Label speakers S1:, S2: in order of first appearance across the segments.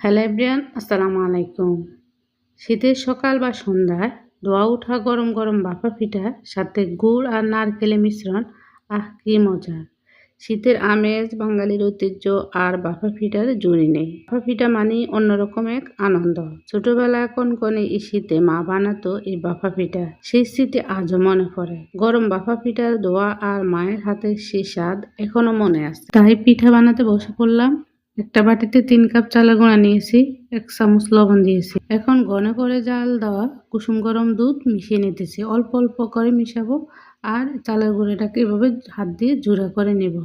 S1: Hello everyone, আসসালামু আলাইকুম। শীতের সকাল বা সন্ধ্যায় ধোয়া ওঠা গরম গরম ভাপা পিঠা, সাথে গুড় আর নারকেলের মিশ্রণ, কি মজা! শীতের আমেজ, বাঙালির ঐতিহ্য আর ভাপা পিঠার জুড়ি নেই। ভাপা পিঠা মানেই অন্যরকম এক আনন্দ। ছোটবেলায় কনকনে এই শীতে মা বানাতো এই ভাপা পিঠা, সেই স্মৃতি আজও মনে পড়ে। গরম ভাপা পিঠার ধোয়া আর মায়ের হাতের সেই স্বাদ এখনো মনে আছে। তাই পিঠা বানাতে বসে পড়লাম। একটা বাটিতে 3 কাপ চালের গুঁড়া নিয়েছি, 1 চামচ লবণ দিয়েছি। এখন ঘন করে জাল দেওয়া কুসুম গরম দুধ মিশিয়ে নিতেছি। অল্প অল্প করে মিশাবো আর চালের গুঁড়োটাকে এভাবে হাত দিয়ে জুড়া করে নেব।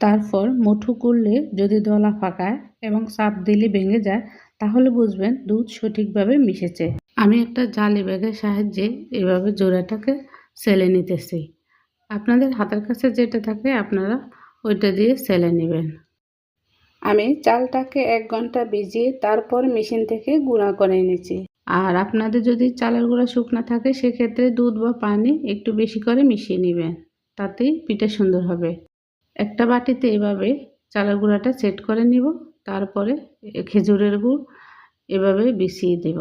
S1: তারপর মুঠো করলে যদি দলা পাকায় এবং চাপ দিলে ভেঙে যায়, তাহলে বুঝবেন দুধ সঠিকভাবে মিশেছে। আমি একটা জালি ব্যাগের সাহায্যে এভাবে জোড়াটাকে সেলে নিতেছি। আপনাদের হাতের কাছে যেটা থাকে আপনারা ওইটা দিয়ে সেলে নেবেন। আমি চালটাকে 1 ঘন্টা ভিজিয়ে তারপর মেশিন থেকে গুঁড়া করে নিয়েছি। আর আপনাদের যদি চালের গুঁড়া শুকনা থাকে, সেক্ষেত্রে দুধ বা পানি একটু বেশি করে মিশিয়ে নেবেন, তাতেই পিঠা সুন্দর হবে। একটা বাটিতে এভাবে চালের গুঁড়াটা সেট করে নিব। তারপরে খেজুরের গুড় এভাবে বিছিয়ে দেব।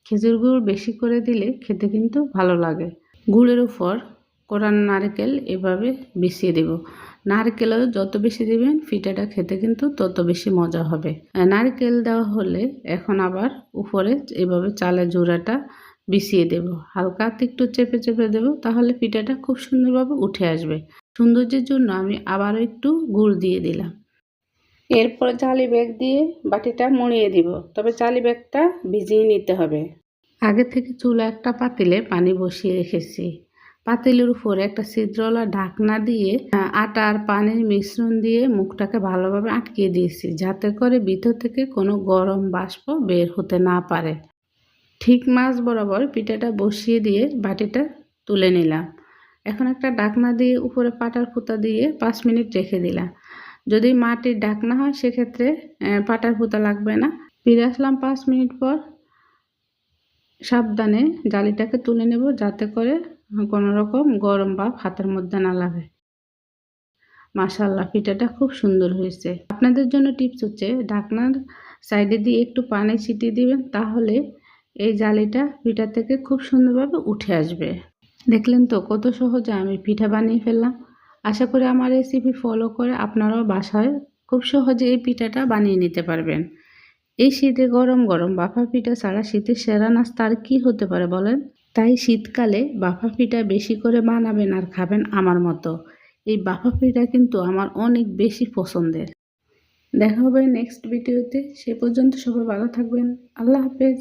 S1: খেজুর গুড় বেশি করে দিলে খেতে কিন্তু ভালো লাগে। গুড়ের উপর কোরানো নারকেল এভাবে বিছিয়ে দেব। নারকেলও যত বেশি দেবেন পিঠাটা খেতে কিন্তু তত বেশি মজা হবে। নারকেল দেওয়া হলে এখন আবার উপরে এভাবে চালের জোড়াটা বিছিয়ে দেব। হালকা একটু চেপে চেপে দেব, তাহলে পিঠাটা খুব সুন্দরভাবে উঠে আসবে। সৌন্দর্যের জন্য আমি আবারও একটু গুড় দিয়ে দিলাম। এরপর জালি ব্যাগ দিয়ে বাটিটা মুড়িয়ে দিব, তবে জালি ব্যাগটা ভিজিয়ে নিতে হবে। আগে থেকে চুলা একটা পাতিলে পানি বসিয়ে রেখেছি। পাতিলের উপরে একটা ছিদ্রওয়ালা ঢাকনা দিয়ে আটা আর পানির মিশ্রণ দিয়ে মুখটাকে ভালোভাবে আটকিয়ে দিয়েছি, যাতে করে ভিতর থেকে কোনো গরম বাষ্প বের হতে না পারে। ঠিক মাঝ বরাবর পিঠাটা বসিয়ে দিয়ে বাটিটা তুলে নিলাম। এখন একটা ঢাকনা দিয়ে উপরে পাটার ফুতা দিয়ে 5 মিনিট রেখে দিলাম। যদি মাটির ঢাকনা হয় সেক্ষেত্রে পাটার ফুতা লাগবে না। ফিরে আসলাম 5 মিনিট পর। সাবধানে জালিটাকে তুলে নেব, যাতে করে কোনো রকম গরম ভাব হাতের মধ্যে না লাগে। মাশাআল্লাহ, পিঠাটা খুব সুন্দর হয়েছে। আপনাদের জন্য টিপস হচ্ছে, ঢাকনার সাইডে দিয়ে একটু পানি ছিটিয়ে দিবেন, তাহলে এই জালিটা পিঠা থেকে খুব সুন্দরভাবে উঠে আসবে। দেখলেন তো কত সহজে আমি পিঠা বানিয়ে ফেললাম। আশা করি আমার রেসিপি ফলো করে আপনারাও বাসায় খুব সহজে এই পিঠাটা বানিয়ে নিতে পারবেন। এই শীতে গরম গরম ভাপা পিঠা ছাড়া শীতের সেরা নাস্তা আর কি হতে পারে বলেন? তাই শীতকালে ভাপা পিঠা বেশি করে বানাবেন আর খাবেন আমার মতো। এই ভাপা পিঠা কিন্তু আমার অনেক বেশি পছন্দের। দেখা হবে নেক্সট ভিডিওতে। সে পর্যন্ত সবাই ভালো থাকবেন। আল্লাহ হাফেজ।